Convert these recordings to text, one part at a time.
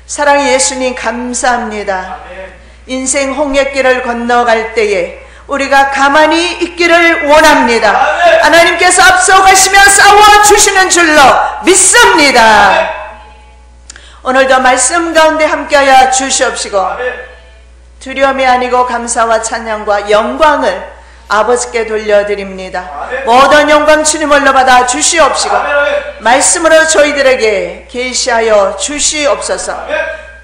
사랑의 예수님 감사합니다. 인생 홍해길을 건너갈 때에 우리가 가만히 있기를 원합니다. 하나님께서 앞서가시며 싸워주시는 줄로 믿습니다. 오늘도 말씀 가운데 함께하여 주시옵시고 두려움이 아니고 감사와 찬양과 영광을 아버지께 돌려드립니다. 모든 영광 주님을로 받아 주시옵시고 말씀으로 저희들에게 계시하여 주시옵소서.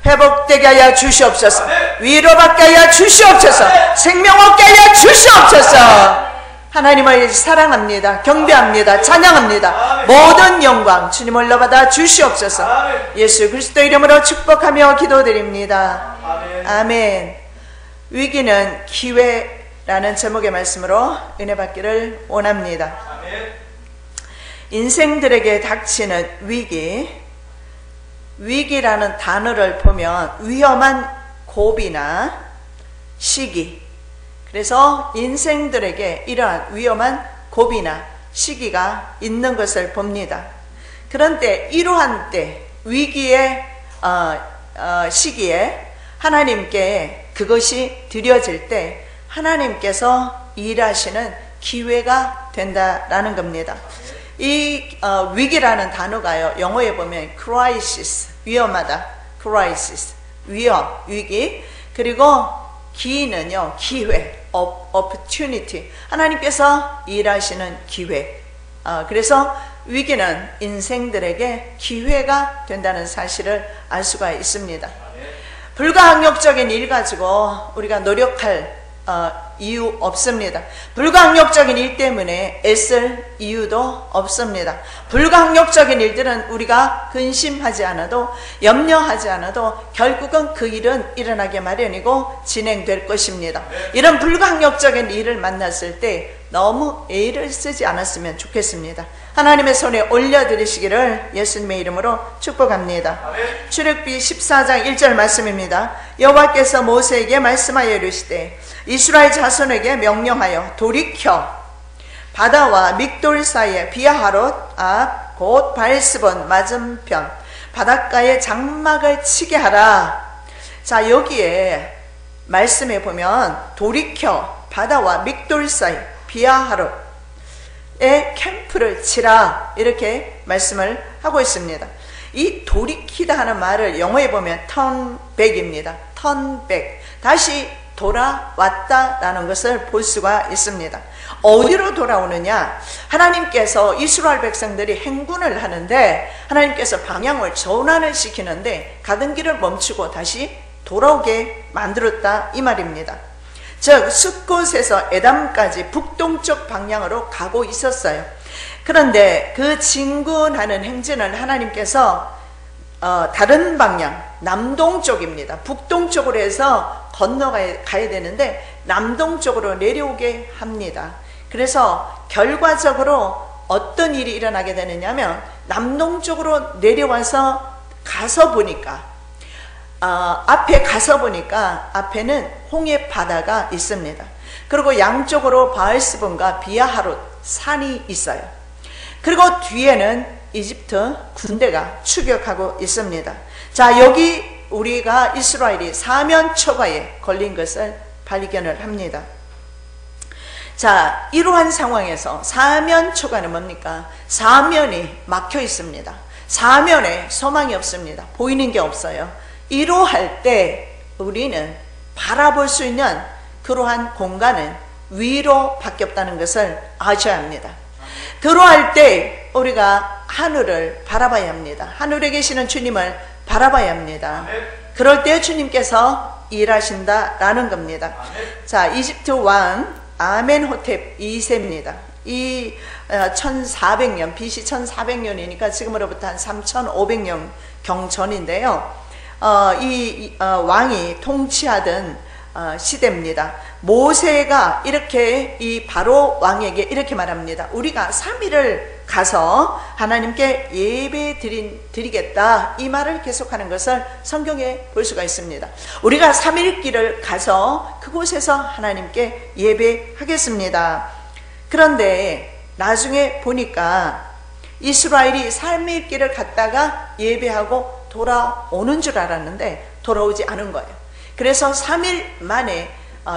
회복되게 하여 주시옵소서. 위로받게 하여 주시옵소서. 생명 얻게 하여 주시옵소서. 하나님을 사랑합니다. 경배합니다. 찬양합니다. 모든 영광 주님을로 받아 주시옵소서. 예수 그리스도 이름으로 축복하며 기도드립니다. 아멘. 위기는 기회라는 제목의 말씀으로 은혜 받기를 원합니다. 인생들에게 닥치는 위기라는 단어를 보면 위험한 고비나 시기, 그래서 인생들에게 이러한 위험한 고비나 시기가 있는 것을 봅니다. 그런데 이러한 때 위기의 시기에 하나님께 그것이 드려질 때 하나님께서 일하시는 기회가 된다라는 겁니다. 이 위기라는 단어가요, 영어에 보면 crisis, 위험하다, crisis, 위험, 위기, 그리고 기는요, 기회, opportunity, 하나님께서 일하시는 기회. 그래서 위기는 인생들에게 기회가 된다는 사실을 알 수가 있습니다. 불가항력적인 일 가지고 우리가 노력할 이유 없습니다. 불가항력적인 일 때문에 애쓸 이유도 없습니다. 불가항력적인 일들은 우리가 근심하지 않아도 염려하지 않아도 결국은 그 일은 일어나게 마련이고 진행될 것입니다. 이런 불가항력적인 일을 만났을 때 너무 애를 쓰지 않았으면 좋겠습니다. 하나님의 손에 올려드리시기를 예수님의 이름으로 축복합니다. 출애굽기 14장 1절 말씀입니다. 여호와께서 모세에게 말씀하여 이르시되 이스라엘 자손에게 명령하여 돌이켜 바다와 믹돌 사이에 비아하롯 앞 곧 바알스본 맞은편 바닷가에 장막을 치게 하라. 자, 여기에 말씀에 보면 돌이켜 바다와 믹돌 사이 비아하롯에 캠프를 치라 이렇게 말씀을 하고 있습니다. 이 돌이키다 하는 말을 영어에 보면 turn back입니다. turn back, 다시 돌아왔다라는 것을 볼 수가 있습니다. 어디로 돌아오느냐? 하나님께서 이스라엘 백성들이 행군을 하는데 하나님께서 방향을 전환을 시키는데 가던 길을 멈추고 다시 돌아오게 만들었다 이 말입니다. 즉 숫곳에서 에담까지 북동쪽 방향으로 가고 있었어요. 그런데 그 진군하는 행진을 하나님께서 다른 방향 남동쪽입니다. 북동쪽으로 해서 건너가야 되는데 남동쪽으로 내려오게 합니다. 그래서 결과적으로 어떤 일이 일어나게 되느냐면 남동쪽으로 내려와서 가서 보니까 앞에 가서 보니까 앞에는 홍해 바다가 있습니다. 그리고 양쪽으로 바알스본과 비아하롯 산이 있어요. 그리고 뒤에는 이집트 군대가 추격하고 있습니다. 자, 여기 우리가 이스라엘이 사면초가에 걸린 것을 발견을 합니다. 자, 이러한 상황에서 사면초가는 뭡니까? 사면이 막혀 있습니다. 사면에 소망이 없습니다. 보이는 게 없어요. 이러할 때 우리는 바라볼 수 있는 그러한 공간은 위로밖에 없다는 것을 아셔야 합니다. 그러할 때 우리가 하늘을 바라봐야 합니다. 하늘에 계시는 주님을 바라봐야 합니다. 그럴 때 주님께서 일하신다라는 겁니다. 자, 이집트 왕 아멘호텝 2세입니다. 이 1400년, BC 1400년이니까 지금으로부터 한 3500년 경전인데요. 이 왕이 통치하던 시대입니다. 모세가 이렇게 이 바로 왕에게 이렇게 말합니다. 우리가 3일을 가서 하나님께 예배 드리겠다 이 말을 계속하는 것을 성경에 볼 수가 있습니다. 우리가 3일 길을 가서 그곳에서 하나님께 예배하겠습니다. 그런데 나중에 보니까 이스라엘이 3일 길을 갔다가 예배하고 돌아오는 줄 알았는데 돌아오지 않은 거예요. 그래서 3일 만에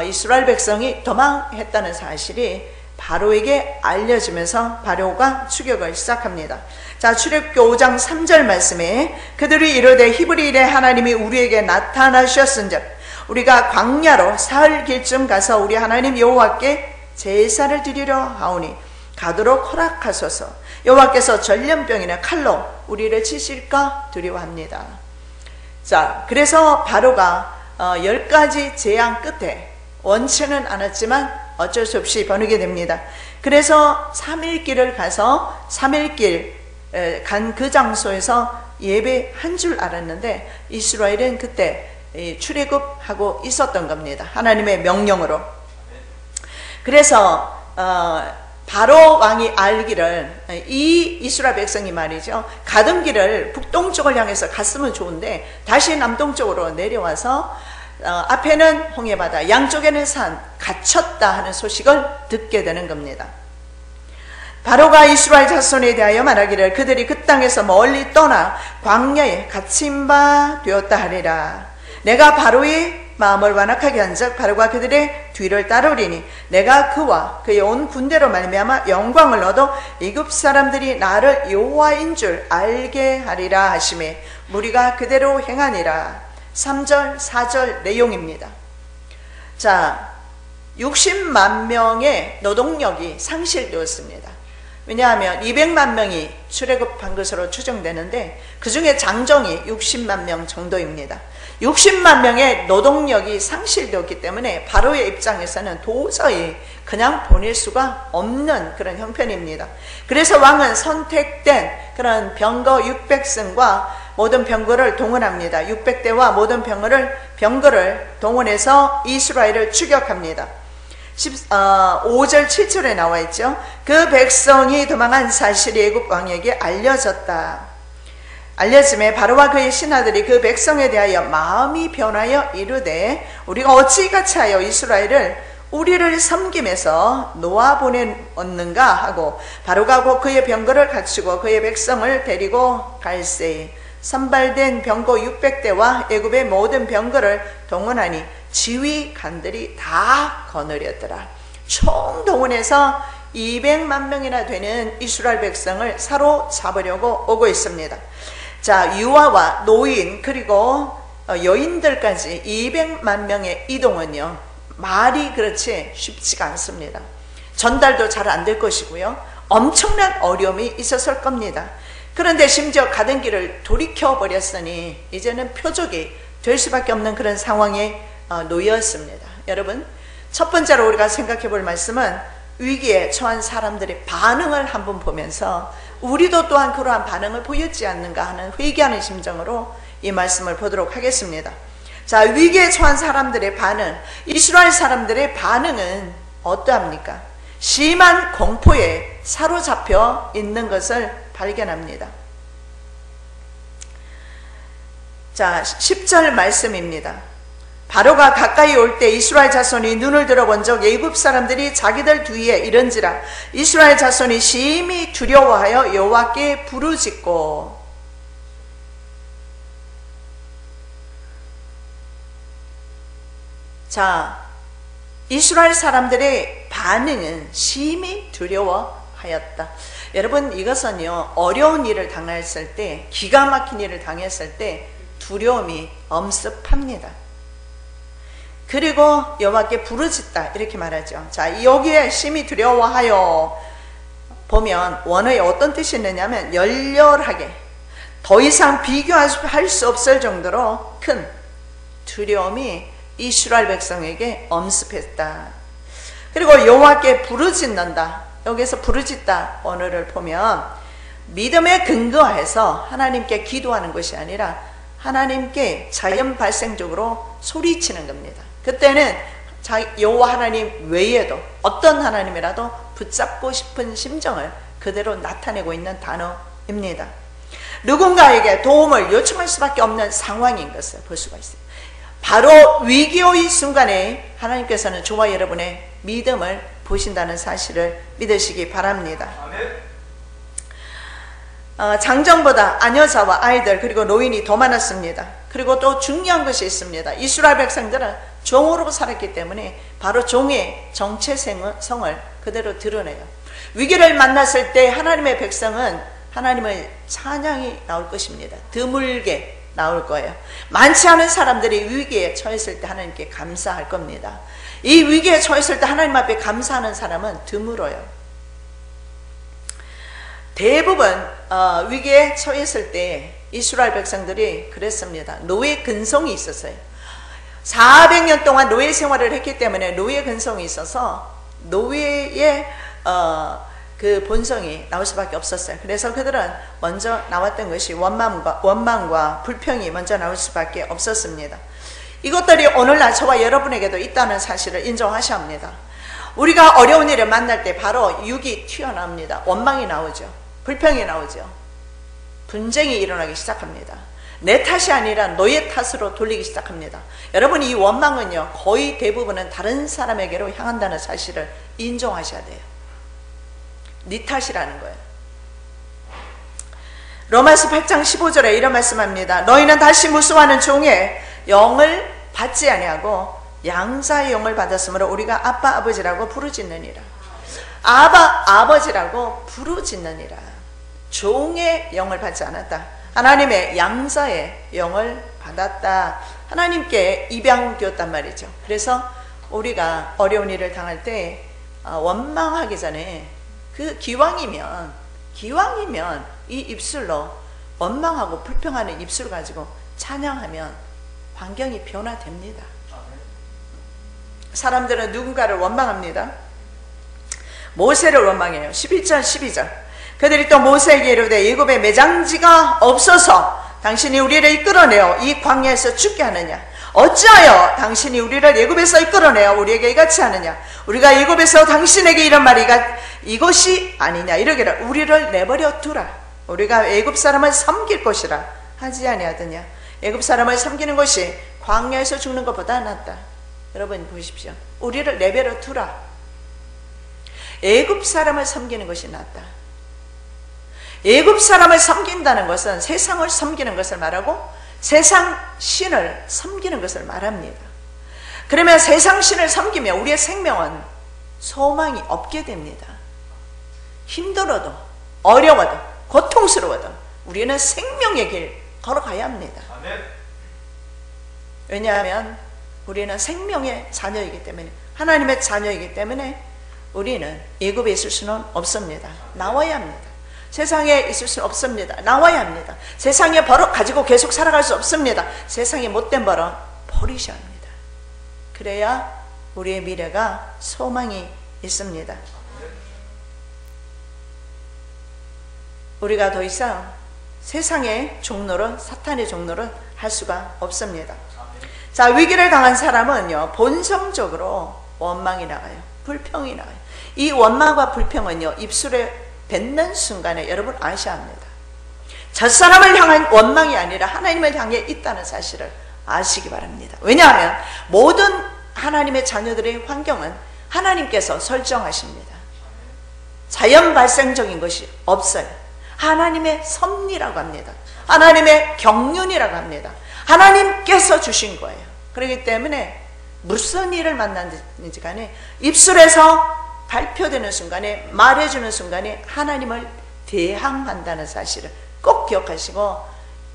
이스라엘 백성이 도망했다는 사실이 바로에게 알려지면서 바로가 추격을 시작합니다. 자, 출애굽기 5장 3절 말씀에 그들이 이르되 히브리인의 하나님이 우리에게 나타나셨은즉 우리가 광야로 사흘 길쯤 가서 우리 하나님 여호와께 제사를 드리려 하오니 가도록 허락하소서. 여호와께서 전염병이나 칼로 우리를 치실까 두려워합니다. 자, 그래서 바로가 10가지 재앙 끝에 원치는 않았지만 어쩔 수 없이 버리게 됩니다. 그래서 3일 길을 가서 3일 길 간 그 장소에서 예배한 줄 알았는데 이스라엘은 그때 출애굽하고 있었던 겁니다. 하나님의 명령으로. 그래서 바로 왕이 알기를 이 이스라엘 백성이 말이죠, 가던 길을 북동쪽을 향해서 갔으면 좋은데 다시 남동쪽으로 내려와서 앞에는 홍해바다, 양쪽에는 산, 갇혔다 하는 소식을 듣게 되는 겁니다. 바로가 이스라엘 자손에 대하여 말하기를 그들이 그 땅에서 멀리 떠나 광야에 갇힌 바 되었다 하리라. 내가 바로의 마음을 완악하게 한즉 바로가 그들의 뒤를 따르리니 내가 그와 그의 온 군대로 말미암아 영광을 얻어 애굽 사람들이 나를 여호와인 줄 알게 하리라 하시매 무리가 그대로 행하니라. 3절 4절 내용입니다. 자, 60만 명의 노동력이 상실되었습니다. 왜냐하면 200만 명이 출애굽한 것으로 추정되는데 그 중에 장정이 60만 명 정도입니다. 60만 명의 노동력이 상실되었기 때문에 바로의 입장에서는 도저히 그냥 보낼 수가 없는 그런 형편입니다. 그래서 왕은 선택된 그런 병거 600승과 모든 병거를 동원합니다. 600대와 모든 병거를 동원해서 이스라엘을 추격합니다. 5절 7절에 나와 있죠. 그 백성이 도망한 사실이 애굽 왕에게 알려짐에 바로와 그의 신하들이 그 백성에 대하여 마음이 변하여 이르되 우리가 어찌 같이 하여 이스라엘을 우리를 섬김에서 놓아보냈는가 하고 바로가 곧 그의 병거를 갖추고 그의 백성을 데리고 갈새 선발된 병거 600대와 애굽의 모든 병거를 동원하니 지휘관들이 다 거느렸더라. 총 동원해서 200만 명이나 되는 이스라엘 백성을 사로잡으려고 오고 있습니다. 자, 유아와 노인 그리고 여인들까지 200만 명의 이동은요, 말이 그렇지 쉽지가 않습니다. 전달도 잘 안 될 것이고요, 엄청난 어려움이 있었을 겁니다. 그런데 심지어 가던 길을 돌이켜버렸으니 이제는 표적이 될 수밖에 없는 그런 상황에 놓였습니다. 여러분, 첫 번째로 우리가 생각해 볼 말씀은 위기에 처한 사람들의 반응을 한번 보면서 우리도 또한 그러한 반응을 보였지 않는가 하는 회개하는 심정으로 이 말씀을 보도록 하겠습니다. 자, 위기에 처한 사람들의 반응, 이스라엘 사람들의 반응은 어떠합니까? 심한 공포에 사로잡혀 있는 것을 발견합니다. 자, 10절 말씀입니다. 바로가 가까이 올 때 이스라엘 자손이 눈을 들어 본즉 애굽 사람들이 자기들 뒤에 이른지라. 이스라엘 자손이 심히 두려워하여 여호와께 부르짖고. 자, 이스라엘 사람들의 반응은 심히 두려워하였다. 여러분, 이것은요, 어려운 일을 당했을 때, 기가 막힌 일을 당했을 때 두려움이 엄습합니다. 그리고 여호와께 부르짖다 이렇게 말하죠. 자, 여기에 심히 두려워하여 보면 원어에 어떤 뜻이 있느냐면 열렬하게, 더 이상 비교할 수 없을 정도로 큰 두려움이 이스라엘 백성에게 엄습했다. 그리고 여호와께 부르짖는다, 여기서 부르짖다 언어를 보면 믿음에 근거해서 하나님께 기도하는 것이 아니라 하나님께 자연 발생적으로 소리치는 겁니다. 그때는 여호와 하나님 외에도 어떤 하나님이라도 붙잡고 싶은 심정을 그대로 나타내고 있는 단어입니다. 누군가에게 도움을 요청할 수밖에 없는 상황인 것을 볼 수가 있어요. 바로 위기의 순간에 하나님께서는 저와 여러분의 믿음을 보신다는 사실을 믿으시기 바랍니다. 장정보다 아녀자와 아이들 그리고 노인이 더 많았습니다. 그리고 또 중요한 것이 있습니다. 이스라엘 백성들은 종으로 살았기 때문에 바로 종의 정체성을 그대로 드러내요. 위기를 만났을 때 하나님의 백성은 하나님의 찬양이 나올 것입니다. 드물게 나올 거예요. 많지 않은 사람들이 위기에 처했을 때 하나님께 감사할 겁니다. 이 위기에 처했을 때 하나님 앞에 감사하는 사람은 드물어요. 대부분 위기에 처했을 때 이스라엘 백성들이 그랬습니다. 노예 근성이 있었어요. 400년 동안 노예 생활을 했기 때문에 노예 근성이 있어서 노예의 그 본성이 나올 수밖에 없었어요. 그래서 그들은 먼저 나왔던 것이 원망과 불평이 먼저 나올 수밖에 없었습니다. 이것들이 오늘날 저와 여러분에게도 있다는 사실을 인정하셔야 합니다. 우리가 어려운 일을 만날 때 바로 육이 튀어나옵니다. 원망이 나오죠. 불평이 나오죠. 분쟁이 일어나기 시작합니다. 내 탓이 아니라 너의 탓으로 돌리기 시작합니다. 여러분, 이 원망은요, 거의 대부분은 다른 사람에게로 향한다는 사실을 인정하셔야 돼요. 네 탓이라는 거예요. 로마서 8장 15절에 이런 말씀합니다. 너희는 다시 무수하는 종의 영을 받지 아니하고 양자의 영을 받았으므로 우리가 아빠 아버지라고 부르짖느니라. 아버지라고 부르짖느니라. 종의 영을 받지 않았다. 하나님의 양자의 영을 받았다. 하나님께 입양되었단 말이죠. 그래서 우리가 어려운 일을 당할 때 원망하기 전에 그 기왕이면 이 입술로 원망하고 불평하는 입술 가지고 찬양하면 환경이 변화됩니다. 사람들은 누군가를 원망합니다. 모세를 원망해요. 11절 12절. 그들이 또 모세에게 이르되 애굽에 매장지가 없어서 당신이 우리를 이끌어내어 이 광야에서 죽게 하느냐? 어찌하여 당신이 우리를 애굽에서 이끌어내어 우리에게 이같이 하느냐? 우리가 애굽에서 당신에게 이런 말이가 이것이 아니냐? 이러기를 우리를 내버려 두라. 우리가 애굽 사람을 섬길 것이라 하지 아니하더냐? 애굽 사람을 섬기는 것이 광야에서 죽는 것보다 낫다. 여러분 보십시오. 우리를 내버려 두라. 애굽 사람을 섬기는 것이 낫다. 애굽 사람을 섬긴다는 것은 세상을 섬기는 것을 말하고 세상 신을 섬기는 것을 말합니다. 그러면 세상 신을 섬기면 우리의 생명은 소망이 없게 됩니다. 힘들어도 어려워도 고통스러워도 우리는 생명의 길 걸어가야 합니다. 왜냐하면 우리는 생명의 자녀이기 때문에, 하나님의 자녀이기 때문에 우리는 애굽에 있을 수는 없습니다. 나와야 합니다. 세상에 있을 수 없습니다. 나와야 합니다. 세상의 버릇 가지고 계속 살아갈 수 없습니다. 세상의 못된 버릇 버리셔야 합니다. 그래야 우리의 미래가 소망이 있습니다. 우리가 더 이상 세상의 종노릇, 사탄의 노릇 할 수가 없습니다. 자, 위기를 당한 사람은요, 본성적으로 원망이 나가요. 불평이 나가요. 이 원망과 불평은요, 입술에 뱉는 순간에 여러분 아셔야 합니다. 저 사람을 향한 원망이 아니라 하나님을 향해 있다는 사실을 아시기 바랍니다. 왜냐하면 모든 하나님의 자녀들의 환경은 하나님께서 설정하십니다. 자연 발생적인 것이 없어요. 하나님의 섭리라고 합니다. 하나님의 경륜이라고 합니다. 하나님께서 주신 거예요. 그렇기 때문에 무슨 일을 만났는지 간에 입술에서 발표되는 순간에, 말해주는 순간에 하나님을 대항한다는 사실을 꼭 기억하시고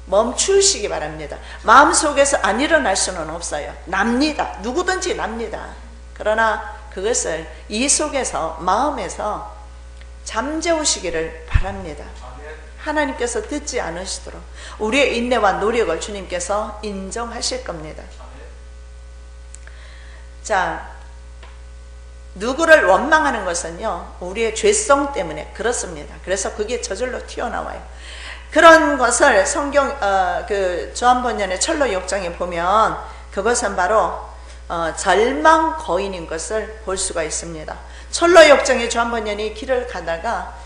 멈추시기 바랍니다. 마음속에서 안 일어날 수는 없어요. 납니다. 누구든지 납니다. 그러나 그것을 이 속에서, 마음에서 잠재우시기를 바랍니다. 하나님께서 듣지 않으시도록 우리의 인내와 노력을 주님께서 인정하실 겁니다. 자, 누구를 원망하는 것은요, 우리의 죄성 때문에 그렇습니다. 그래서 그게 저절로 튀어나와요. 그런 것을 성경 그 조한번연의 철로 6장에 보면 그것은 바로 절망 거인인 것을 볼 수가 있습니다. 철로 6장의 조한번연이 길을 가다가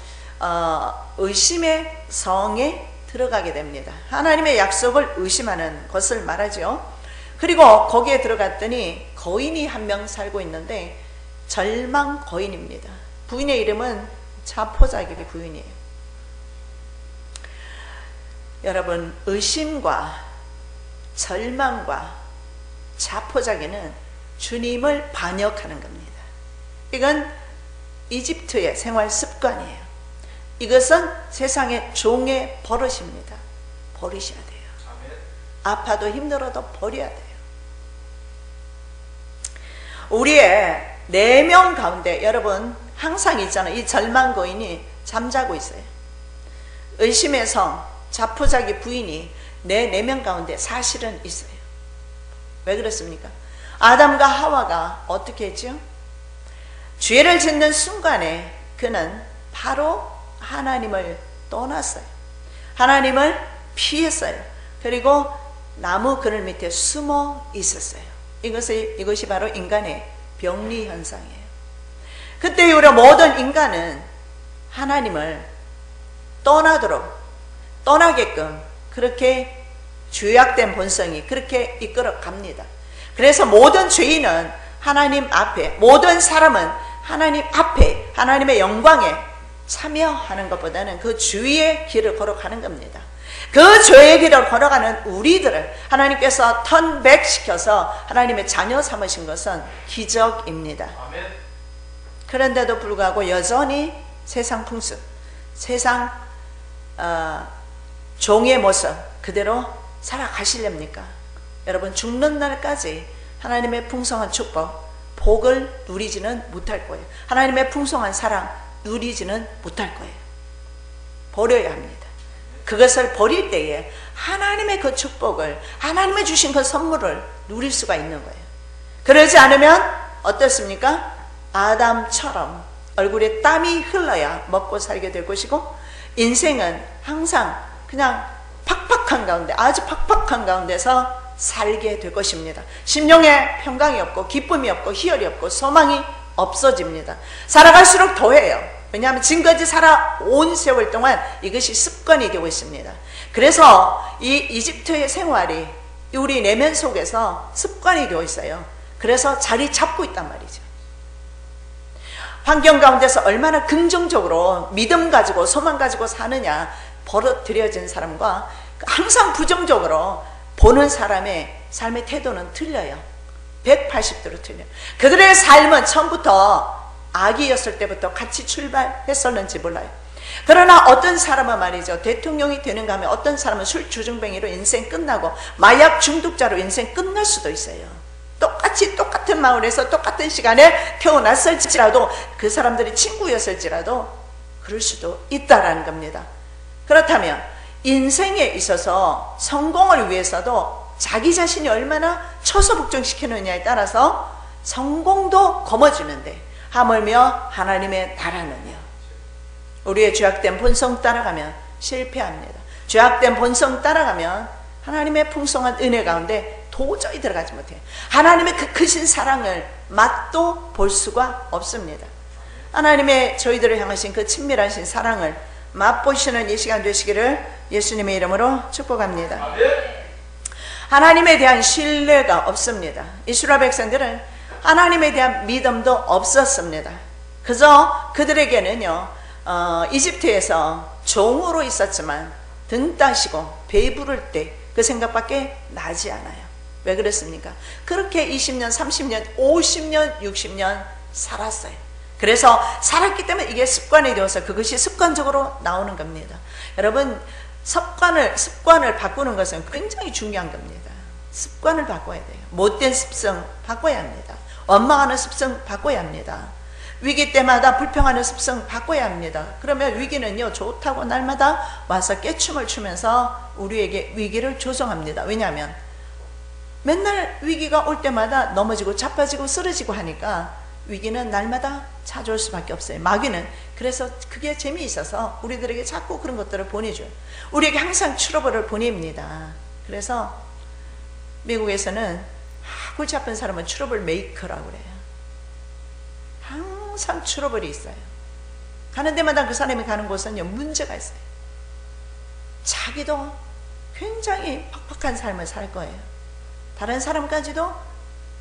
의심의 성에 들어가게 됩니다. 하나님의 약속을 의심하는 것을 말하죠. 그리고 거기에 들어갔더니 거인이 한 명 살고 있는데 절망 거인입니다. 부인의 이름은 자포자기의 부인이에요. 여러분, 의심과 절망과 자포자기는 주님을 반역하는 겁니다. 이건 이집트의 생활 습관이에요. 이것은 세상의 종의 버릇입니다. 버리셔야 돼요. 아파도 힘들어도 버려야 돼요. 우리의 내면 가운데 여러분 항상 있잖아요. 이 절망거인이 잠자고 있어요. 의심의 성, 자포자기 부인이 내 내면 가운데 사실은 있어요. 왜 그렇습니까? 아담과 하와가 어떻게 했죠? 죄를 짓는 순간에 그는 바로 하나님을 떠났어요. 하나님을 피했어요. 그리고 나무 그늘 밑에 숨어 있었어요. 이것이 바로 인간의 병리 현상이에요. 그때 이후로 모든 인간은 하나님을 떠나게끔 그렇게 죄악된 본성이 그렇게 이끌어 갑니다. 그래서 모든 죄인은 하나님 앞에, 모든 사람은 하나님 앞에 하나님의 영광에 참여하는 것보다는 그 주위의 길을 걸어가는 겁니다. 그 죄의 길을 걸어가는 우리들을 하나님께서 턴백시켜서 하나님의 자녀 삼으신 것은 기적입니다. 그런데도 불구하고 여전히 세상 풍습, 세상 종의 모습 그대로 살아가시렵니까? 여러분, 죽는 날까지 하나님의 풍성한 축복, 복을 누리지는 못할 거예요. 하나님의 풍성한 사랑 누리지는 못할 거예요. 버려야 합니다. 그것을 버릴 때에 하나님의 그 축복을, 하나님의 주신 그 선물을 누릴 수가 있는 거예요. 그러지 않으면 어떻습니까? 아담처럼 얼굴에 땀이 흘러야 먹고 살게 될 것이고, 인생은 항상 그냥 팍팍한 가운데, 아주 팍팍한 가운데서 살게 될 것입니다. 심령에 평강이 없고 기쁨이 없고 희열이 없고 소망이 없어집니다. 살아갈수록 더해요. 왜냐하면 지금까지 살아온 세월 동안 이것이 습관이 되고 있습니다. 그래서 이 이집트의 생활이 우리 내면 속에서 습관이 되어 있어요. 그래서 자리 잡고 있단 말이죠. 환경 가운데서 얼마나 긍정적으로 믿음 가지고 소망 가지고 사느냐, 버릇들여진 사람과 항상 부정적으로 보는 사람의 삶의 태도는 틀려요. 180도로 틀려요. 그들의 삶은 처음부터 악이었을 때부터 같이 출발했었는지 몰라요. 그러나 어떤 사람은 말이죠, 대통령이 되는가 하면 어떤 사람은 술 주정뱅이로 인생 끝나고 마약 중독자로 인생 끝날 수도 있어요. 똑같이 똑같은 마을에서 똑같은 시간에 태어났을지라도, 그 사람들이 친구였을지라도 그럴 수도 있다라는 겁니다. 그렇다면 인생에 있어서 성공을 위해서도 자기 자신이 얼마나 처소복종시키느냐에 따라서 성공도 거머쥐는데, 하물며 하나님의 나라는요, 우리의 죄악된 본성 따라가면 실패합니다. 죄악된 본성 따라가면 하나님의 풍성한 은혜 가운데 도저히 들어가지 못해요. 하나님의 그 크신 사랑을 맛도 볼 수가 없습니다. 하나님의 저희들을 향하신 그 친밀하신 사랑을 맛보시는 이 시간 되시기를 예수님의 이름으로 축복합니다. 하나님에 대한 신뢰가 없습니다. 이스라엘 백성들은 하나님에 대한 믿음도 없었습니다. 그저 그들에게는요, 이집트에서 종으로 있었지만 등 따시고 배부를 때 그 생각밖에 나지 않아요. 왜 그렇습니까? 그렇게 20년, 30년, 50년, 60년 살았어요. 그래서 살았기 때문에 이게 습관이 되어서 그것이 습관적으로 나오는 겁니다. 여러분, 습관을 바꾸는 것은 굉장히 중요한 겁니다. 습관을 바꿔야 돼요. 못된 습성 바꿔야 합니다. 원망하는 습성 바꿔야 합니다. 위기 때마다 불평하는 습성 바꿔야 합니다. 그러면 위기는요, 좋다고 날마다 와서 깨춤을 추면서 우리에게 위기를 조성합니다. 왜냐하면 맨날 위기가 올 때마다 넘어지고 자빠지고 쓰러지고 하니까 위기는 날마다 찾아올 수밖에 없어요. 마귀는 그래서 그게 재미있어서 우리들에게 자꾸 그런 것들을 보내줘요. 우리에게 항상 트러블을 보냅니다. 그래서 미국에서는 골치 아픈 사람은 트러블 메이커라고 그래요. 항상 트러블이 있어요. 가는 데마다 그 사람이 가는 곳은 문제가 있어요. 자기도 굉장히 팍팍한 삶을 살 거예요. 다른 사람까지도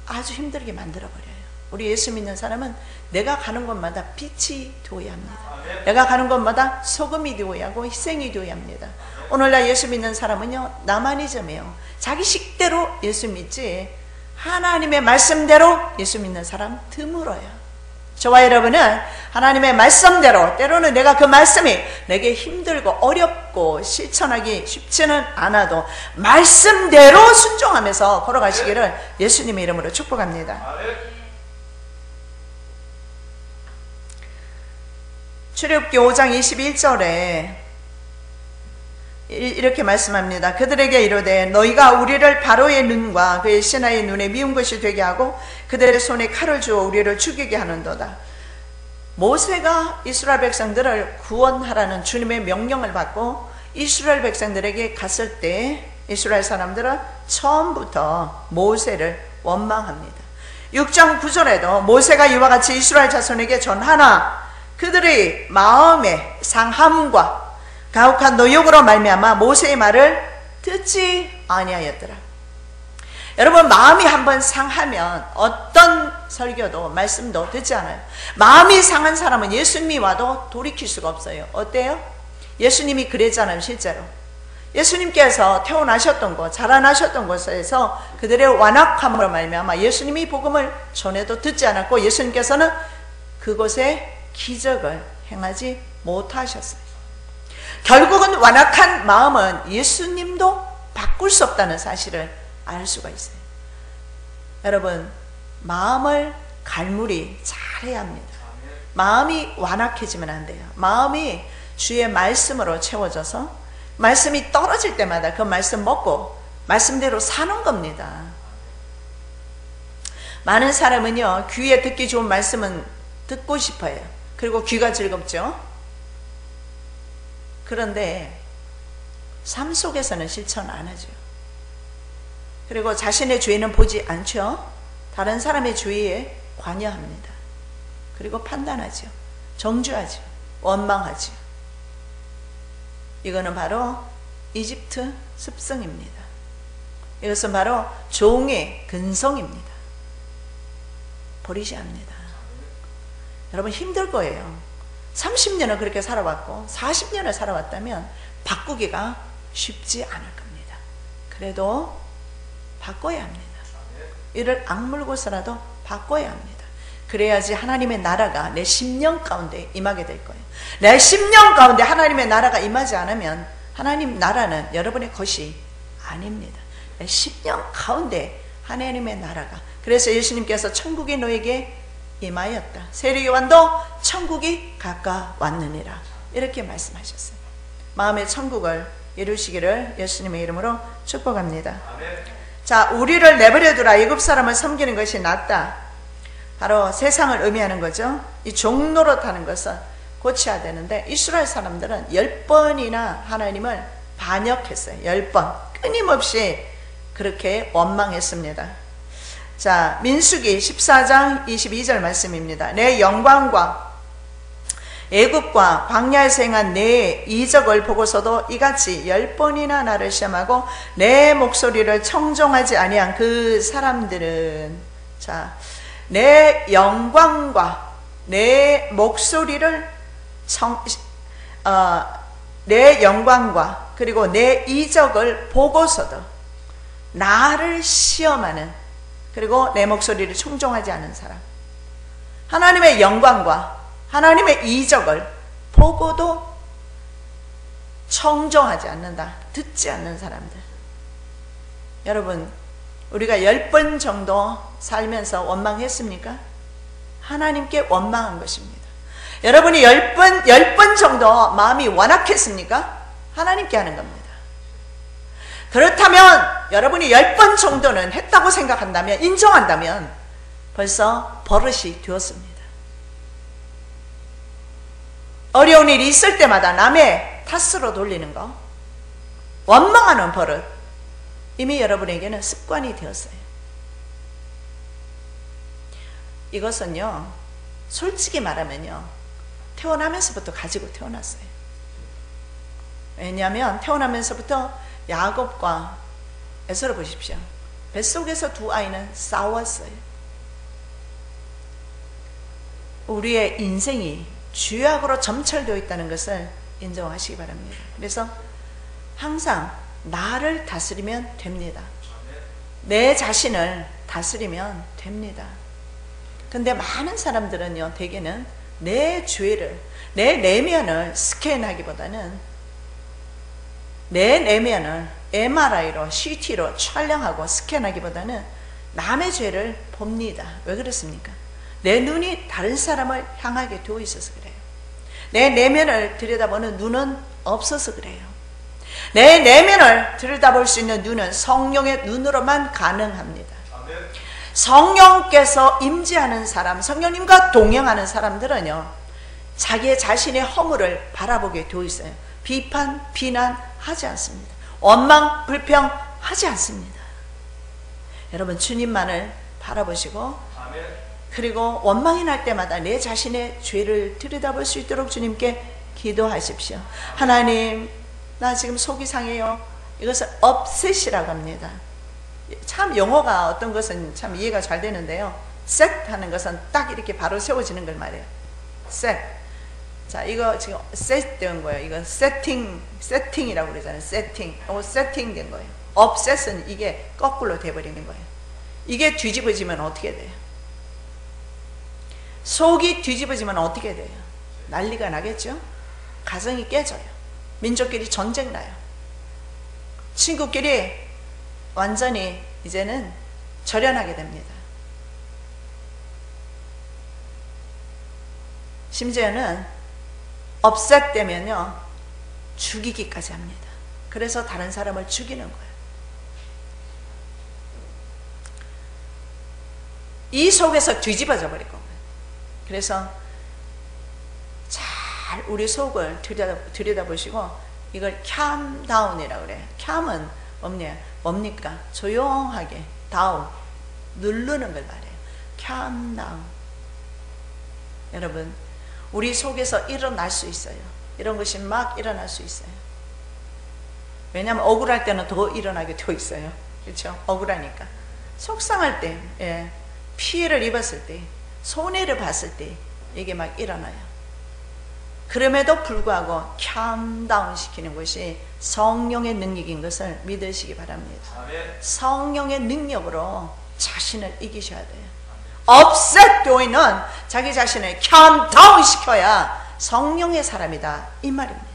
아주 힘들게 만들어버려요. 우리 예수 믿는 사람은 내가 가는 곳마다 빛이 되어야 합니다. 내가 가는 곳마다 소금이 되어야 하고 희생이 되어야 합니다. 오늘날 예수 믿는 사람은요, 나만이즘이에요. 자기 식대로 예수 믿지 하나님의 말씀대로 예수 믿는 사람 드물어요. 저와 여러분은 하나님의 말씀대로, 때로는 내가 그 말씀이 내게 힘들고 어렵고 실천하기 쉽지는 않아도 말씀대로 순종하면서 걸어가시기를 예수님의 이름으로 축복합니다. 출애굽기 5장 21절에 이렇게 말씀합니다. 그들에게 이르되 너희가 우리를 바로의 눈과 그의 신하의 눈에 미운 것이 되게 하고 그들의 손에 칼을 주어 우리를 죽이게 하는도다. 모세가 이스라엘 백성들을 구원하라는 주님의 명령을 받고 이스라엘 백성들에게 갔을 때 이스라엘 사람들은 처음부터 모세를 원망합니다. 6장 9절에도 모세가 이와 같이 이스라엘 자손에게 전하나 그들의 마음의 상함과 가혹한 노역으로 말미암아 모세의 말을 듣지 아니하였더라. 여러분, 마음이 한번 상하면 어떤 설교도 말씀도 듣지 않아요. 마음이 상한 사람은 예수님이 와도 돌이킬 수가 없어요. 어때요? 예수님이 그랬잖아요. 실제로 예수님께서 태어나셨던 곳, 자라나셨던 곳에서 그들의 완악함으로 말미암아 예수님이 복음을 전해도 듣지 않았고 예수님께서는 그곳에 기적을 행하지 못하셨어요. 결국은 완악한 마음은 예수님도 바꿀 수 없다는 사실을 알 수가 있어요. 여러분, 마음을 갈무리 잘해야 합니다. 마음이 완악해지면 안 돼요. 마음이 주의 말씀으로 채워져서 말씀이 떨어질 때마다 그 말씀 먹고 말씀대로 사는 겁니다. 많은 사람은요, 귀에 듣기 좋은 말씀은 듣고 싶어요. 그리고 귀가 즐겁죠. 그런데 삶 속에서는 실천 안 하죠. 그리고 자신의 죄는 보지 않죠. 다른 사람의 죄에 관여합니다. 그리고 판단하죠. 정죄하죠. 원망하죠. 이거는 바로 이집트 습성입니다. 이것은 바로 종의 근성입니다. 버리셔야 합니다. 여러분, 힘들 거예요. 30년을 그렇게 살아왔고 40년을 살아왔다면 바꾸기가 쉽지 않을 겁니다. 그래도 바꿔야 합니다. 이를 악물고서라도 바꿔야 합니다. 그래야지 하나님의 나라가 내 10년 가운데 임하게 될 거예요. 내 10년 가운데 하나님의 나라가 임하지 않으면 하나님 나라는 여러분의 것이 아닙니다. 내 10년 가운데 하나님의 나라가, 그래서 예수님께서 천국이 너에게 임하였다. 세례요한도 천국이 가까웠느니라 이렇게 말씀하셨어요. 마음의 천국을 이루시기를 예수님의 이름으로 축복합니다. 자, 우리를 내버려두라. 애굽 사람을 섬기는 것이 낫다. 바로 세상을 의미하는 거죠. 이 종노릇하는 것은 고쳐야 되는데 이스라엘 사람들은 10번이나 하나님을 반역했어요. 10번 끊임없이 그렇게 원망했습니다. 자, 민수기 14장 22절 말씀입니다. 내 영광과 애굽과 광야에서 행한 내 이적을 보고서도 이같이 10번이나 나를 시험하고 내 목소리를 청종하지 아니한 그 사람들은, 자, 내 영광과 내 목소리를 내 영광과 그리고 내 이적을 보고서도 나를 시험하는, 그리고 내 목소리를 청종하지 않은 사람, 하나님의 영광과 하나님의 이적을 보고도 청종하지 않는다, 듣지 않는 사람들. 여러분, 우리가 10번 정도 살면서 원망했습니까? 하나님께 원망한 것입니다. 여러분이 10번 정도 마음이 완악했습니까? 하나님께 하는 겁니다. 그렇다면 여러분이 10번 정도는 했다고 생각한다면, 인정한다면 벌써 버릇이 되었습니다. 어려운 일이 있을 때마다 남의 탓으로 돌리는 거, 원망하는 버릇, 이미 여러분에게는 습관이 되었어요. 이것은요, 솔직히 말하면요, 태어나면서부터 가지고 태어났어요. 왜냐하면 태어나면서부터 야곱과 에서를 보십시오. 뱃속에서 두 아이는 싸웠어요. 우리의 인생이 죄악으로 점철되어 있다는 것을 인정하시기 바랍니다. 그래서 항상 나를 다스리면 됩니다. 내 자신을 다스리면 됩니다. 근데 많은 사람들은요, 대개는 내 죄를, 내 내면을 스캔하기보다는 내 내면을 MRI로, CT로 촬영하고 스캔하기보다는 남의 죄를 봅니다. 왜 그렇습니까? 내 눈이 다른 사람을 향하게 되어 있어서 그래요. 내 내면을 들여다보는 눈은 없어서 그래요. 내 내면을 들여다볼 수 있는 눈은 성령의 눈으로만 가능합니다. 성령께서 임재하는 사람, 성령님과 동행하는 사람들은요, 자기의 자신의 허물을 바라보게 되어 있어요. 비판, 비난하지 않습니다. 원망, 불평하지 않습니다. 여러분, 주님만을 바라보시고, 그리고 원망이 날 때마다 내 자신의 죄를 들여다볼 수 있도록 주님께 기도하십시오. 하나님, 나 지금 속이 상해요. 이것을 업셋이라고 합니다. 참 영어가 어떤 것은 참 이해가 잘 되는데요, set 하는 것은 딱 이렇게 바로 세워지는 걸 말해요. set. 자, 이거 지금 set 된 거예요. 이거 세팅이라고 그러잖아요. 세팅 된 거예요. 업셋은 이게 거꾸로 돼버리는 거예요. 이게 뒤집어지면 어떻게 돼요? 속이 뒤집어지면 어떻게 돼요? 난리가 나겠죠? 가정이 깨져요. 민족끼리 전쟁 나요. 친구끼리 완전히 이제는 절연하게 됩니다. 심지어는 업셋되면요, 죽이기까지 합니다. 그래서 다른 사람을 죽이는 거예요. 이 속에서 뒤집어져 버릴 겁니다. 그래서 잘 우리 속을 들여다보시고, 이걸 calm down이라고 그래요. calm은 뭡니까? 조용하게, down, 누르는 걸 말해요. calm down. 여러분, 우리 속에서 일어날 수 있어요. 이런 것이 막 일어날 수 있어요. 왜냐하면 억울할 때는 더 일어나게 되어 있어요. 그렇죠? 억울하니까. 속상할 때, 예, 피해를 입었을 때, 손해를 봤을 때 이게 막 일어나요. 그럼에도 불구하고 calm down 시키는 것이 성령의 능력인 것을 믿으시기 바랍니다. 성령의 능력으로 자신을 이기셔야 돼요. 업셋 도인은 자기 자신을 calm down 시켜야 성령의 사람이다, 이 말입니다.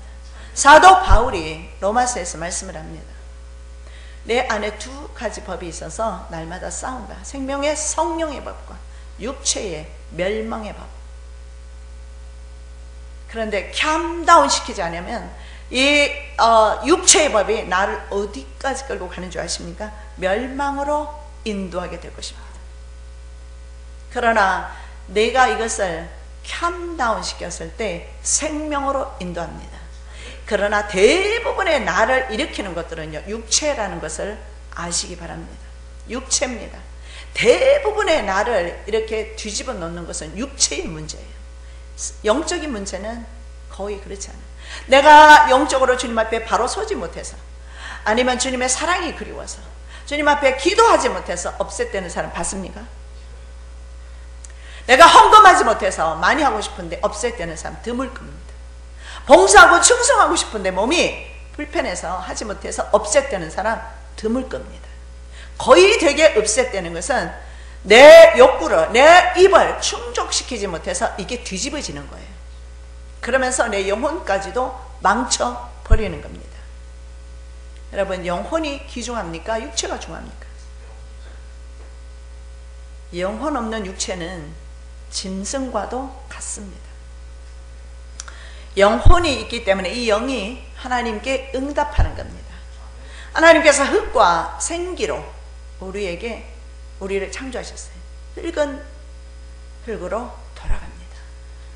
사도 바울이 로마서에서 말씀을 합니다. 내 안에 두 가지 법이 있어서 날마다 싸운다. 생명의 성령의 법과 육체의 멸망의 법. 그런데 calm down 시키지 않으면 이 육체의 법이 나를 어디까지 끌고 가는 줄 아십니까? 멸망으로 인도하게 될 것입니다. 그러나 내가 이것을 calm down 시켰을 때 생명으로 인도합니다. 그러나 대부분의 나를 일으키는 것들은요, 육체라는 것을 아시기 바랍니다. 육체입니다. 대부분의 나를 이렇게 뒤집어 놓는 것은 육체의 문제예요. 영적인 문제는 거의 그렇지 않아요. 내가 영적으로 주님 앞에 바로 서지 못해서, 아니면 주님의 사랑이 그리워서 주님 앞에 기도하지 못해서 업셋되는 사람 봤습니까? 내가 헌금하지 못해서 많이 하고 싶은데 업셋되는 사람 드물 겁니다. 봉사하고 충성하고 싶은데 몸이 불편해서 하지 못해서 업셋되는 사람 드물 겁니다. 거의 되게 업셋되는 것은 내 욕구를, 내 입을 충족시키지 못해서 이게 뒤집어지는 거예요. 그러면서 내 영혼까지도 망쳐버리는 겁니다. 여러분, 영혼이 귀중합니까? 육체가 중요합니까? 영혼 없는 육체는 짐승과도 같습니다. 영혼이 있기 때문에 이 영이 하나님께 응답하는 겁니다. 하나님께서 흙과 생기로 우리를 창조하셨어요. 흙은 흙으로 돌아갑니다.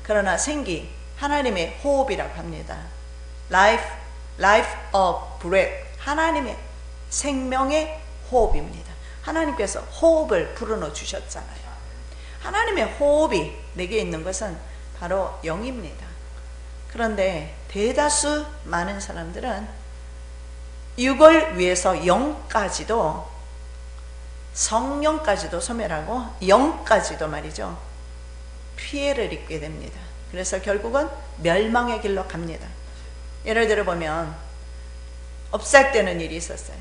그러나 생기, 하나님의 호흡이라고 합니다. life of breath, 하나님의 생명의 호흡입니다. 하나님께서 호흡을 불어넣어 주셨잖아요. 하나님의 호흡이 내게 있는 것은 바로 영입니다. 그런데 대다수 많은 사람들은 육을 위해서 영까지도, 성령까지도 소멸하고 영까지도 말이죠, 피해를 입게 됩니다. 그래서 결국은 멸망의 길로 갑니다. 예를 들어 보면 없앨되는 일이 있었어요.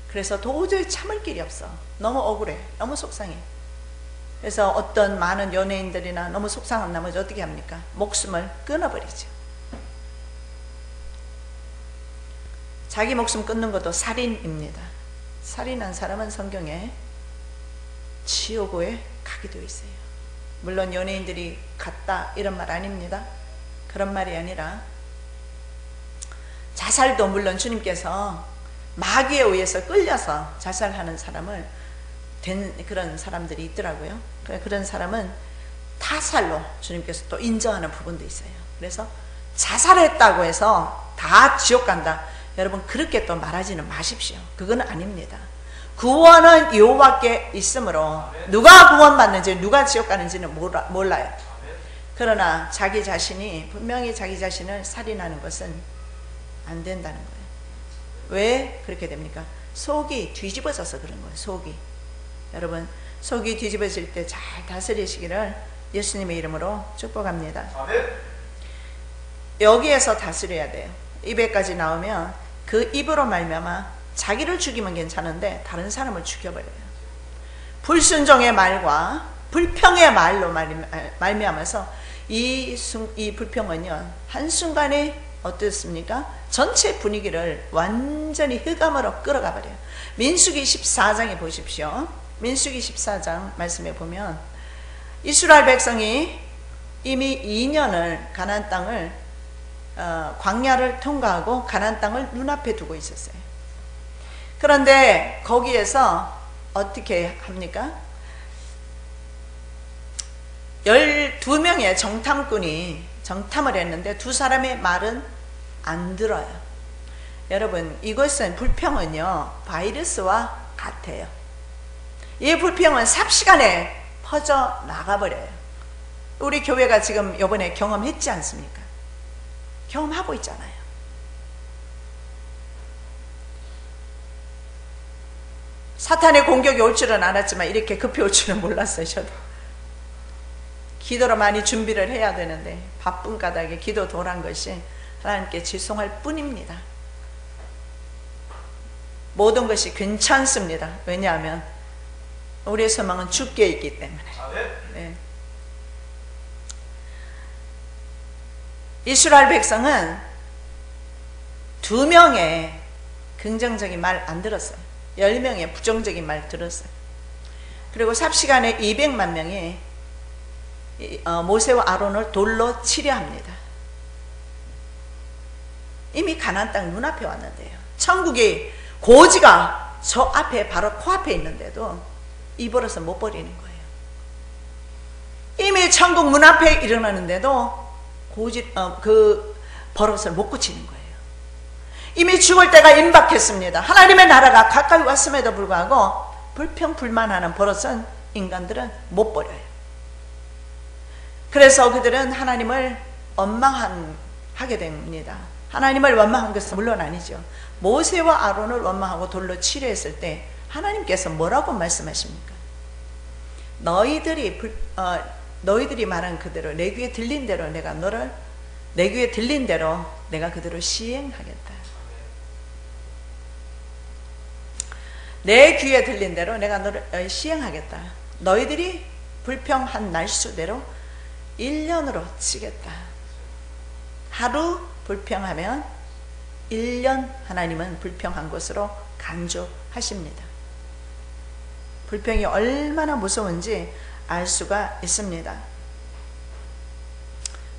그래서 도저히 참을 길이 없어. 너무 억울해. 너무 속상해. 그래서 어떤 많은 연예인들이나 너무 속상한 나머지 어떻게 합니까? 목숨을 끊어버리죠. 자기 목숨 끊는 것도 살인입니다. 살인한 사람은 성경에 지옥에 가게 되어 있어요. 물론 연예인들이 갔다 이런 말 아닙니다. 그런 말이 아니라 자살도 물론 주님께서 마귀에 의해서 끌려서 자살하는 사람을 된 그런 사람들이 있더라고요. 그런 사람은 타살로 주님께서 또 인정하는 부분도 있어요. 그래서 자살했다고 해서 다 지옥 간다, 여러분 그렇게 또 말하지는 마십시오. 그건 아닙니다. 구원은 여호와께 있으므로 누가 구원받는지 누가 지옥 가는지는 몰라요. 그러나 자기 자신이 분명히 자기 자신을 살인하는 것은 안 된다는 거예요. 왜 그렇게 됩니까? 속이 뒤집어져서 그런 거예요. 속이. 여러분 속이 뒤집어질 때 잘 다스리시기를 예수님의 이름으로 축복합니다. 여기에서 다스려야 돼요. 입에까지 나오면 그 입으로 말미암아 자기를 죽이면 괜찮은데 다른 사람을 죽여버려요. 불순종의 말과 불평의 말로 말미암아서 이 불평은요 한순간에 어떻습니까? 전체 분위기를 완전히 흑암으로 끌어가 버려요. 민수기 14장에 보십시오. 민수기 14장 말씀에 보면 이스라엘 백성이 이미 2년을 가나안 땅을 광야를 통과하고 가나안 땅을 눈앞에 두고 있었어요. 그런데 거기에서 어떻게 합니까? 12명의 정탐꾼이 정탐을 했는데 두 사람의 말은 안 들어요. 여러분 이것은 불평은요 바이러스와 같아요. 이 불평은 삽시간에 퍼져 나가버려요. 우리 교회가 지금 이번에 경험했지 않습니까? 경험하고 있잖아요. 사탄의 공격이 올 줄은 알았지만 이렇게 급히 올 줄은 몰랐어요. 저도 기도로 많이 준비를 해야 되는데 바쁜 까닭에 기도 도란 것이 하나님께 죄송할 뿐입니다. 모든 것이 괜찮습니다. 왜냐하면 우리의 소망은 주께 있기 때문에. 네. 이스라엘 백성은 2명의 긍정적인 말 안 들었어요. 10명의 부정적인 말 들었어요. 그리고 삽시간에 200만 명이 모세와 아론을 돌로 치려 합니다. 이미 가나안 땅 눈앞에 왔는데요. 천국이 고지가 저 앞에 바로 코앞에 있는데도 이 버릇을 못 버리는 거예요. 이미 천국 문 앞에 일어나는데도 그 버릇을 못 고치는 거예요. 이미 죽을 때가 임박했습니다. 하나님의 나라가 가까이 왔음에도 불구하고 불평불만하는 버릇은 인간들은 못 버려요. 그래서 그들은 하나님을 원망하게 됩니다. 하나님을 원망한 것은 물론 아니죠. 모세와 아론을 원망하고 돌로 치려했을 때 하나님께서 뭐라고 말씀하십니까? 너희들이 말한 그대로 내 귀에 들린 대로 내 귀에 들린 대로 내가 그대로 시행하겠다. 내 귀에 들린 대로 내가 너를 시행하겠다. 너희들이 불평한 날수대로 1년으로 치겠다. 하루 불평하면 1년 하나님은 불평한 것으로 간주하십니다. 불평이 얼마나 무서운지 알 수가 있습니다.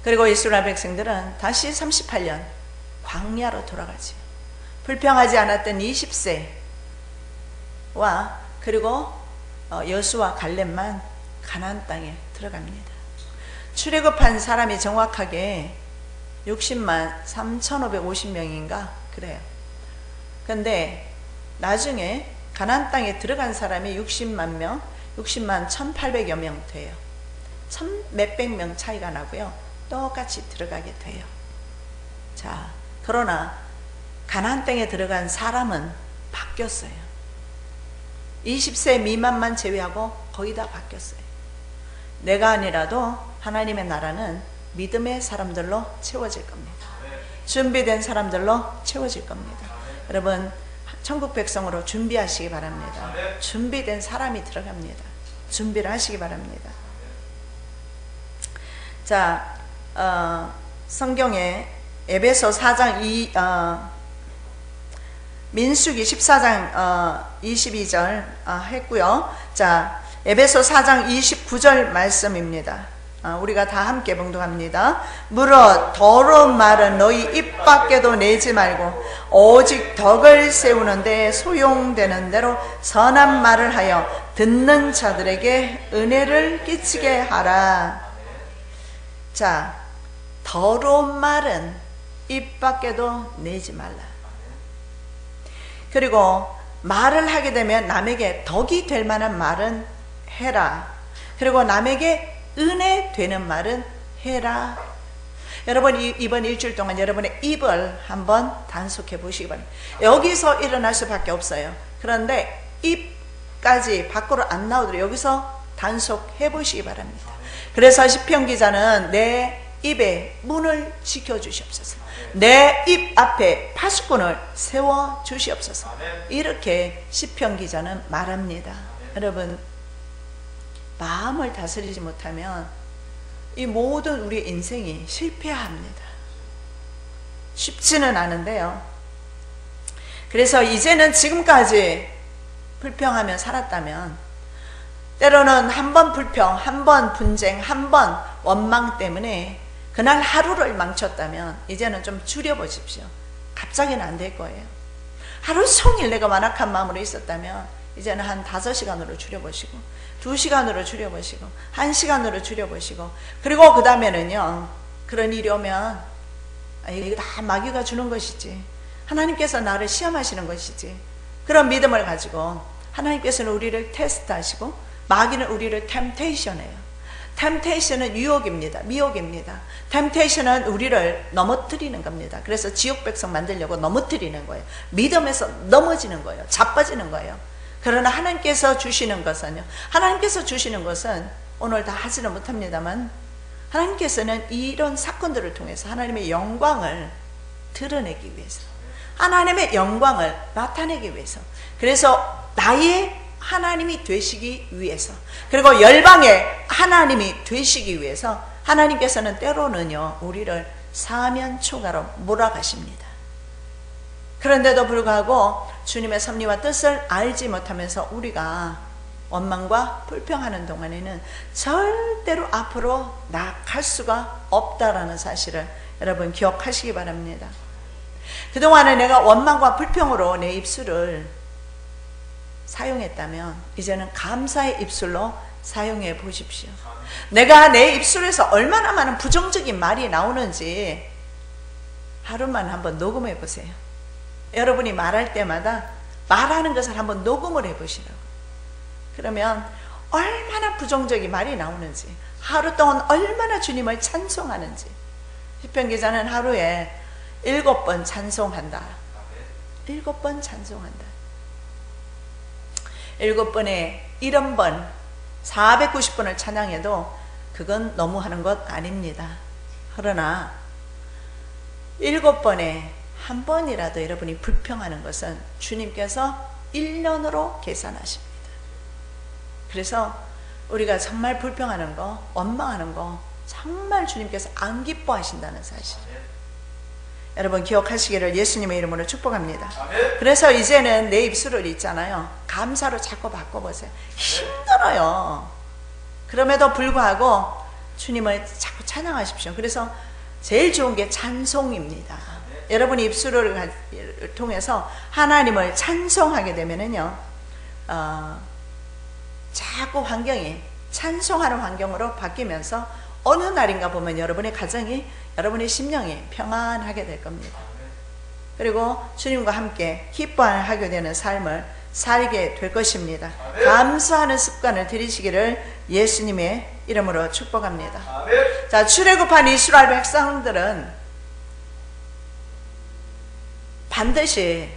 그리고 이스라엘 백성들은 다시 38년 광야로 돌아가죠. 불평하지 않았던 20세와 그리고 여수와 갈렙만 가나안 땅에 들어갑니다. 출애굽한 사람이 정확하게 60만 3,550명인가 그래요. 근데 나중에 가나안 땅에 들어간 사람이 60만 명, 60만 1,800여 명 돼요. 몇백 명 차이가 나고요. 똑같이 들어가게 돼요. 자, 그러나 가나안 땅에 들어간 사람은 바뀌었어요. 20세 미만만 제외하고 거의 다 바뀌었어요. 내가 아니라도 하나님의 나라는 믿음의 사람들로 채워질 겁니다. 준비된 사람들로 채워질 겁니다. 여러분 천국 백성으로 준비하시기 바랍니다. 준비된 사람이 들어갑니다. 준비를 하시기 바랍니다. 자, 성경에 에베소 4장 민수기 14장 22절 했고요. 자, 에베소 4장 29절 말씀입니다. 우리가 다 함께 봉독합니다. 무릇 더러운 말은 너희 입 밖에도 내지 말고 오직 덕을 세우는데 소용되는 대로 선한 말을 하여 듣는 자들에게 은혜를 끼치게 하라. 자, 더러운 말은 입 밖에도 내지 말라. 그리고 말을 하게 되면 남에게 덕이 될 만한 말은 해라. 그리고 남에게 은혜 되는 말은 해라. 여러분 이번 일주일 동안 여러분의 입을 한번 단속해 보시기 바랍니다. 여기서 일어날 수밖에 없어요. 그런데 입까지 밖으로 안 나오도록 여기서 단속해 보시기 바랍니다. 그래서 시편 기자는 내 입에 문을 지켜 주시옵소서. 내 입 앞에 파수꾼을 세워 주시옵소서. 이렇게 시편 기자는 말합니다. 여러분 마음을 다스리지 못하면 이 모든 우리 인생이 실패합니다. 쉽지는 않은데요. 그래서 이제는 지금까지 불평하며 살았다면 때로는 한 번 불평, 한 번 분쟁, 한 번 원망 때문에 그날 하루를 망쳤다면 이제는 좀 줄여보십시오. 갑자기는 안 될 거예요. 하루 종일 내가 완악한 마음으로 있었다면 이제는 한 5시간으로 줄여보시고 2시간으로 줄여보시고 1시간으로 줄여보시고 그리고 그 다음에는요 그런 일이 오면 이거 다 마귀가 주는 것이지 하나님께서 나를 시험하시는 것이지 그런 믿음을 가지고 하나님께서는 우리를 테스트하시고 마귀는 우리를 템테이션해요. 템테이션은 유혹입니다. 미혹입니다. 템테이션은 우리를 넘어뜨리는 겁니다. 그래서 지옥 백성 만들려고 넘어뜨리는 거예요. 믿음에서 넘어지는 거예요. 자빠지는 거예요. 그러나 하나님께서 주시는 것은요, 하나님께서 주시는 것은 오늘 다 하지는 못합니다만 하나님께서는 이런 사건들을 통해서 하나님의 영광을 드러내기 위해서 하나님의 영광을 나타내기 위해서 그래서 나의 하나님이 되시기 위해서 그리고 열방의 하나님이 되시기 위해서 하나님께서는 때로는요 우리를 사면초가로 몰아가십니다. 그런데도 불구하고 주님의 섭리와 뜻을 알지 못하면서 우리가 원망과 불평하는 동안에는 절대로 앞으로 나아갈 수가 없다라는 사실을 여러분 기억하시기 바랍니다. 그동안에 내가 원망과 불평으로 내 입술을 사용했다면 이제는 감사의 입술로 사용해 보십시오. 내가 내 입술에서 얼마나 많은 부정적인 말이 나오는지 하루만 한번 녹음해 보세요. 여러분이 말할 때마다 말하는 것을 한번 녹음을 해 보시라고. 그러면 얼마나 부정적인 말이 나오는지 하루 동안 얼마나 주님을 찬송하는지 시편 기자는 하루에 7번 찬송한다. 7번 찬송한다. 7번에 70번 490번을 찬양해도 그건 너무 하는 것 아닙니다. 그러나 7번에 한 번이라도 여러분이 불평하는 것은 주님께서 1년으로 계산하십니다. 그래서 우리가 정말 불평하는 거, 원망하는 거 정말 주님께서 안 기뻐하신다는 사실 여러분 기억하시기를 예수님의 이름으로 축복합니다. 그래서 이제는 내 입술을 있잖아요, 감사로 자꾸 바꿔보세요. 힘들어요. 그럼에도 불구하고 주님을 자꾸 찬양하십시오. 그래서 제일 좋은 게 찬송입니다. 여러분이 입술을 통해서 하나님을 찬송하게 되면은요, 자꾸 환경이 찬송하는 환경으로 바뀌면서 어느 날인가 보면 여러분의 가정이, 여러분의 심령이 평안하게 될 겁니다. 그리고 주님과 함께 기뻐하게 되는 삶을 살게 될 것입니다. 감사하는 습관을 들이시기를 예수님의 이름으로 축복합니다. 자, 출애굽한 이스라엘 백성들은 반드시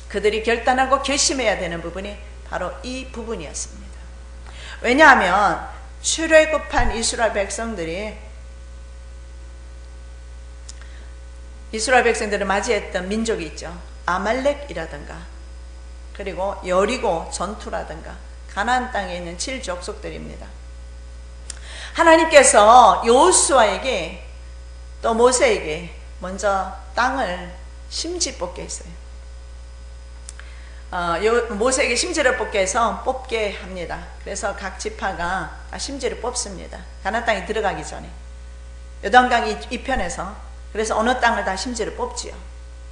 그들이 결단하고 결심해야 되는 부분이 바로 이 부분이었습니다. 왜냐하면 출애굽한 이스라엘 백성들이 이스라엘 백성들을 맞이했던 민족이 있죠. 아말렉이라든가 그리고 여리고 전투라든가 가나안 땅에 있는 7족속들입니다. 하나님께서 여호수아에게 또 모세에게 먼저 땅을 심지 뽑게 했어요. 모세에게 심지를 뽑게 합니다. 그래서 각 지파가 심지를 뽑습니다. 가나안 땅에 들어가기 전에 요단강 이편에서. 그래서 어느 땅을 다 심지를 뽑지요.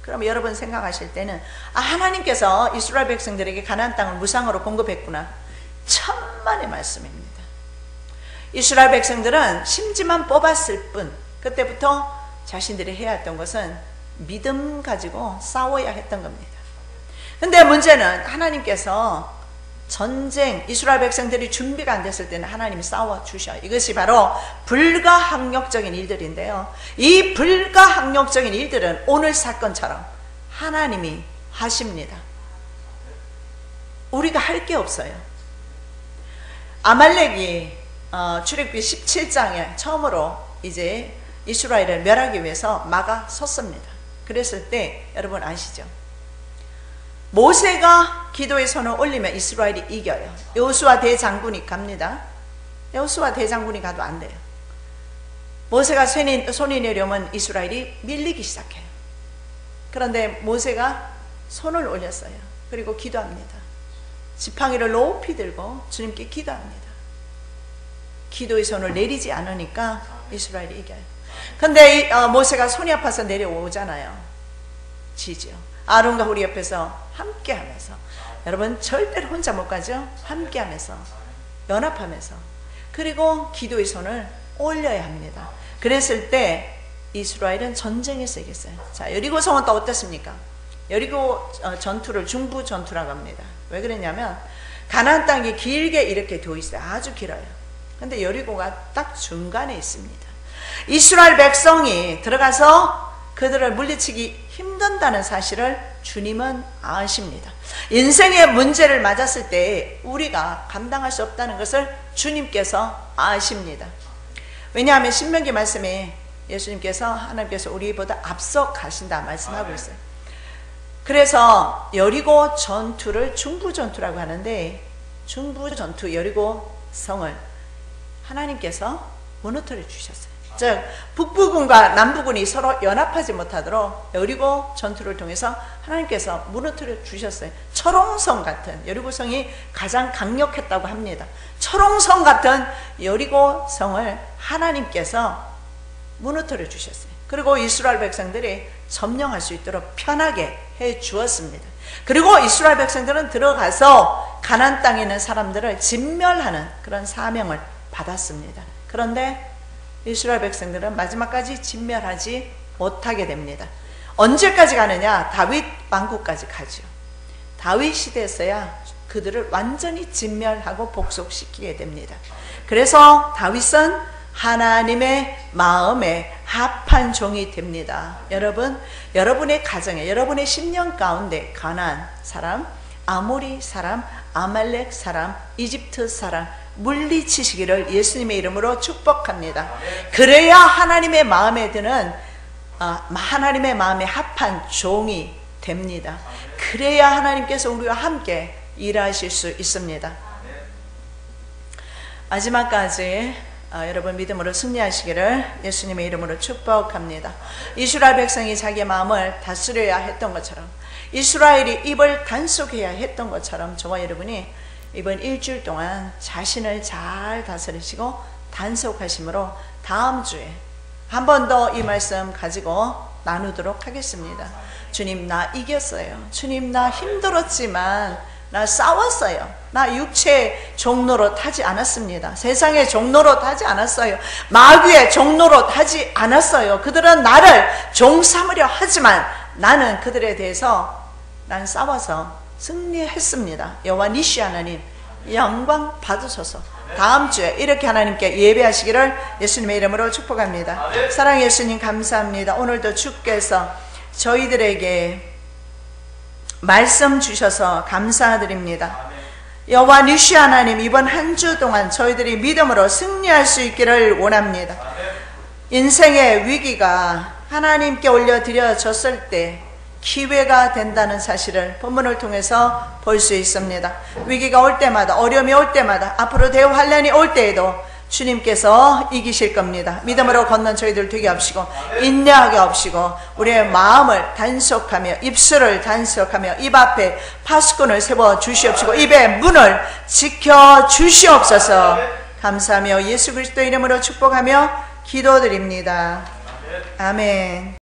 그럼 여러분 생각하실 때는 하나님께서 이스라엘 백성들에게 가나안 땅을 무상으로 공급했구나. 천만의 말씀입니다. 이스라엘 백성들은 심지만 뽑았을 뿐 그때부터 자신들이 해야 했던 것은 믿음 가지고 싸워야 했던 겁니다. 근데 문제는 하나님께서 전쟁, 이스라엘 백성들이 준비가 안 됐을 때는 하나님이 싸워주셔요. 이것이 바로 불가항력적인 일들인데요. 이 불가항력적인 일들은 오늘 사건처럼 하나님이 하십니다. 우리가 할 게 없어요. 아말렉이 출애굽기 17장에 처음으로 이제 이스라엘을 멸하기 위해서 막아섰습니다. 그랬을 때 여러분 아시죠? 모세가 기도의 손을 올리면 이스라엘이 이겨요. 여호수아 대장군이 갑니다. 여호수아 대장군이 가도 안 돼요. 모세가 손이 내려오면 이스라엘이 밀리기 시작해요. 그런데 모세가 손을 올렸어요. 그리고 기도합니다. 지팡이를 높이 들고 주님께 기도합니다. 기도의 손을 내리지 않으니까 이스라엘이 이겨요. 근데 모세가 손이 아파서 내려오잖아요. 지죠. 아론과 우리 옆에서 함께 하면서, 여러분 절대로 혼자 못 가죠. 함께 하면서 연합하면서, 그리고 기도의 손을 올려야 합니다. 그랬을 때 이스라엘은 전쟁에서 이겼어요. 자, 여리고성은 또 어떻습니까? 여리고 전투를 중부 전투라고 합니다. 왜 그랬냐면 가나안 땅이 길게 이렇게 되어 있어요. 아주 길어요. 근데 여리고가 딱 중간에 있습니다. 이스라엘 백성이 들어가서 그들을 물리치기 힘든다는 사실을 주님은 아십니다. 인생의 문제를 맞았을 때 우리가 감당할 수 없다는 것을 주님께서 아십니다. 왜냐하면 신명기 말씀에 예수님께서, 하나님께서 우리보다 앞서 가신다 말씀하고 있어요. 그래서 여리고 전투를 중부 전투라고 하는데, 중부 전투 여리고 성을 하나님께서 무너뜨려 주셨어요. 즉 북부군과 남부군이 서로 연합하지 못하도록 여리고 전투를 통해서 하나님께서 무너뜨려 주셨어요. 철옹성 같은, 여리고성이 가장 강력했다고 합니다. 철옹성 같은 여리고성을 하나님께서 무너뜨려 주셨어요. 그리고 이스라엘 백성들이 점령할 수 있도록 편하게 해 주었습니다. 그리고 이스라엘 백성들은 들어가서 가나안 땅에 있는 사람들을 진멸하는 그런 사명을 받았습니다. 그런데 이스라엘 백성들은 마지막까지 진멸하지 못하게 됩니다. 언제까지 가느냐? 다윗 왕국까지 가죠. 다윗 시대에서야 그들을 완전히 진멸하고 복속시키게 됩니다. 그래서 다윗은 하나님의 마음에 합한 종이 됩니다. 여러분, 여러분의 가정에, 여러분의 10년 가운데 가나안 사람, 아모리 사람, 아말렉 사람, 이집트 사람 물리치시기를 예수님의 이름으로 축복합니다. 그래야 하나님의 마음에 드는, 하나님의 마음에 합한 종이 됩니다. 그래야 하나님께서 우리와 함께 일하실 수 있습니다. 마지막까지 여러분 믿음으로 승리하시기를 예수님의 이름으로 축복합니다. 이스라엘 백성이 자기의 마음을 다스려야 했던 것처럼, 이스라엘이 입을 단속해야 했던 것처럼, 저와 여러분이 이번 일주일 동안 자신을 잘 다스리시고 단속하심으로 다음 주에 한 번 더 이 말씀 가지고 나누도록 하겠습니다. 주님, 나 이겼어요. 주님, 나 힘들었지만 나 싸웠어요. 나 육체의 종로로 타지 않았습니다. 세상의 종로로 타지 않았어요. 마귀의 종로로 타지 않았어요. 그들은 나를 종 삼으려 하지만 나는 그들에 대해서 난 싸워서 승리했습니다. 여호와 니시 하나님 영광 받으소서. 다음 주에 이렇게 하나님께 예배하시기를 예수님의 이름으로 축복합니다. 사랑의 예수님 감사합니다. 오늘도 주께서 저희들에게 말씀 주셔서 감사드립니다. 여호와 니시 하나님, 이번 한 주 동안 저희들이 믿음으로 승리할 수 있기를 원합니다. 인생의 위기가 하나님께 올려드려졌을 때 기회가 된다는 사실을 본문을 통해서 볼 수 있습니다. 위기가 올 때마다, 어려움이 올 때마다, 앞으로 대환란이 올 때에도 주님께서 이기실 겁니다. 믿음으로 걷는 저희들 되게 하시고, 인내하게 하시고, 우리의 마음을 단속하며, 입술을 단속하며, 입 앞에 파수꾼을 세워 주시옵시고, 입의 문을 지켜 주시옵소서. 감사하며 예수 그리스도 이름으로 축복하며 기도드립니다. 아멘.